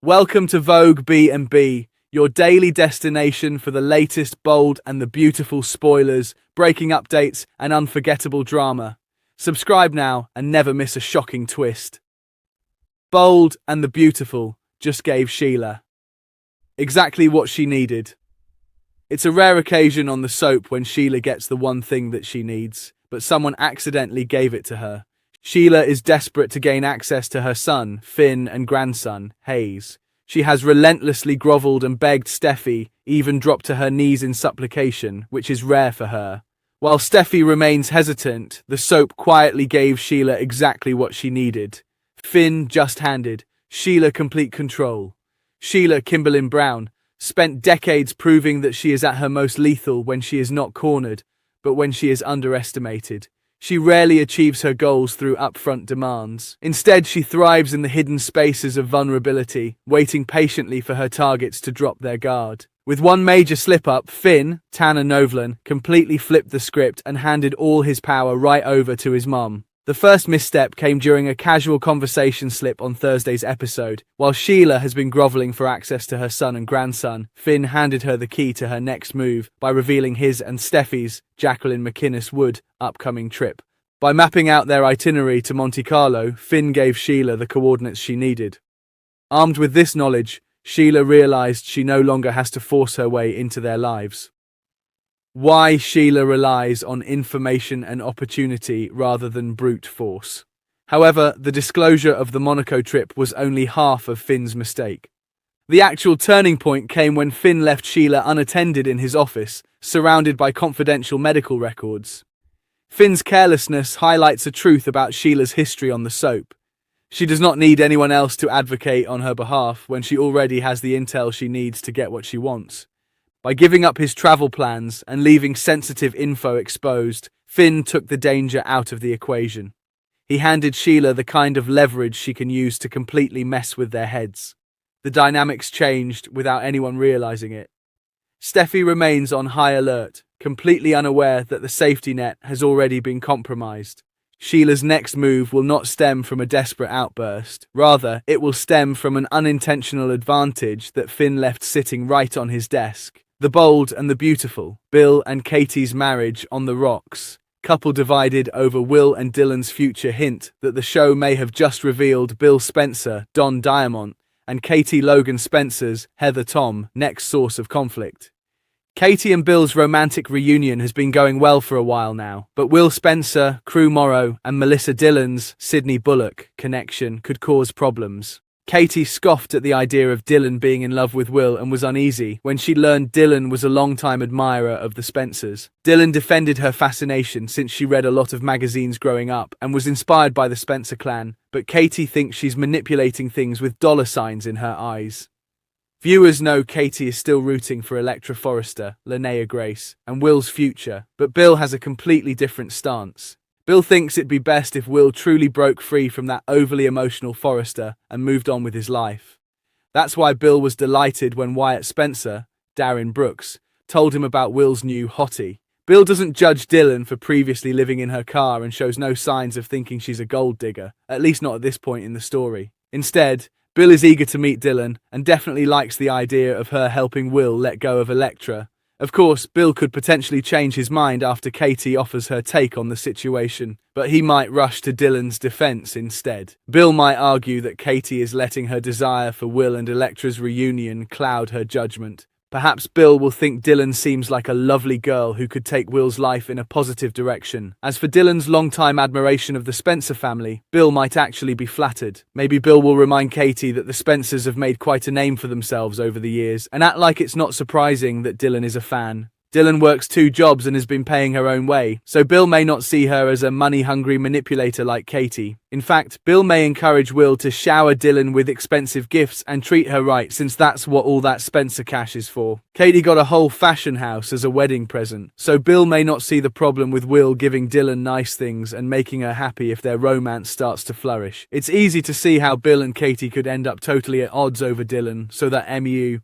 Welcome to Vogue B&B, your daily destination for the latest bold and the beautiful spoilers, breaking updates, and unforgettable drama. Subscribe now and never miss a shocking twist. Bold and the beautiful just gave Sheila exactly what she needed. It's a rare occasion on the soap when Sheila gets the one thing that she needs, but someone accidentally gave it to her. Sheila is desperate to gain access to her son, Finn, and grandson, Hayes. She has relentlessly grovelled and begged Steffi, even dropped to her knees in supplication, which is rare for her. While Steffi remains hesitant, the soap quietly gave Sheila exactly what she needed. Finn just-handed, Sheila complete control. Sheila Kimberlyn Brown spent decades proving that she is at her most lethal when she is not cornered, but when she is underestimated. She rarely achieves her goals through upfront demands. Instead, she thrives in the hidden spaces of vulnerability, waiting patiently for her targets to drop their guard. With one major slip-up, Finn, Tanner Novlan, completely flipped the script and handed all his power right over to his mum. The first misstep came during a casual conversation slip on Thursday's episode. While Sheila has been grovelling for access to her son and grandson, Finn handed her the key to her next move by revealing his and Steffi's, Jacqueline McInnes Wood, upcoming trip. By mapping out their itinerary to Monte Carlo, Finn gave Sheila the coordinates she needed. Armed with this knowledge, Sheila realised she no longer has to force her way into their lives. Why Sheila relies on information and opportunity rather than brute force. However, the disclosure of the Monaco trip was only half of Finn's mistake. The actual turning point came when Finn left Sheila unattended in his office, surrounded by confidential medical records. Finn's carelessness highlights a truth about Sheila's history on the soap. She does not need anyone else to advocate on her behalf when she already has the intel she needs to get what she wants. By giving up his travel plans and leaving sensitive info exposed, Finn took the danger out of the equation. He handed Sheila the kind of leverage she can use to completely mess with their heads. The dynamics changed without anyone realizing it. Steffi remains on high alert, completely unaware that the safety net has already been compromised. Sheila's next move will not stem from a desperate outburst. Rather, it will stem from an unintentional advantage that Finn left sitting right on his desk. The bold and the beautiful, Bill and Katie's marriage on the rocks. Couple divided over Will and Dylan's future hint that the show may have just revealed Bill Spencer, Don Diamond, and Katie Logan Spencer's, Heather Tom, next source of conflict. Katie and Bill's romantic reunion has been going well for a while now, but Will Spencer, Crew Morrow, and Melissa Dillon's, Sydney Bullock, connection could cause problems. Katie scoffed at the idea of Dylan being in love with Will and was uneasy when she learned Dylan was a longtime admirer of the Spencers. Dylan defended her fascination since she read a lot of magazines growing up and was inspired by the Spencer clan, but Katie thinks she's manipulating things with dollar signs in her eyes. Viewers know Katie is still rooting for Electra Forrester, Linnea Grace, and Will's future, but Bill has a completely different stance. Bill thinks it'd be best if Will truly broke free from that overly emotional Forrester and moved on with his life. That's why Bill was delighted when Wyatt Spencer, Darren Brooks, told him about Will's new hottie. Bill doesn't judge Dylan for previously living in her car and shows no signs of thinking she's a gold digger, at least not at this point in the story. Instead, Bill is eager to meet Dylan and definitely likes the idea of her helping Will let go of Electra. Of course, Bill could potentially change his mind after Katie offers her take on the situation, but he might rush to Dylan's defense instead. Bill might argue that Katie is letting her desire for Will and Electra's reunion cloud her judgment. Perhaps Bill will think Dylan seems like a lovely girl who could take Will's life in a positive direction. As for Dylan's longtime admiration of the Spencer family, Bill might actually be flattered. Maybe Bill will remind Katie that the Spencers have made quite a name for themselves over the years and act like it's not surprising that Dylan is a fan. Dylan works 2 jobs and has been paying her own way, so Bill may not see her as a money-hungry manipulator like Katie. In fact, Bill may encourage Will to shower Dylan with expensive gifts and treat her right, since that's what all that Spencer cash is for. Katie got a whole fashion house as a wedding present, so Bill may not see the problem with Will giving Dylan nice things and making her happy if their romance starts to flourish. It's easy to see how Bill and Katie could end up totally at odds over Dylan, so that MU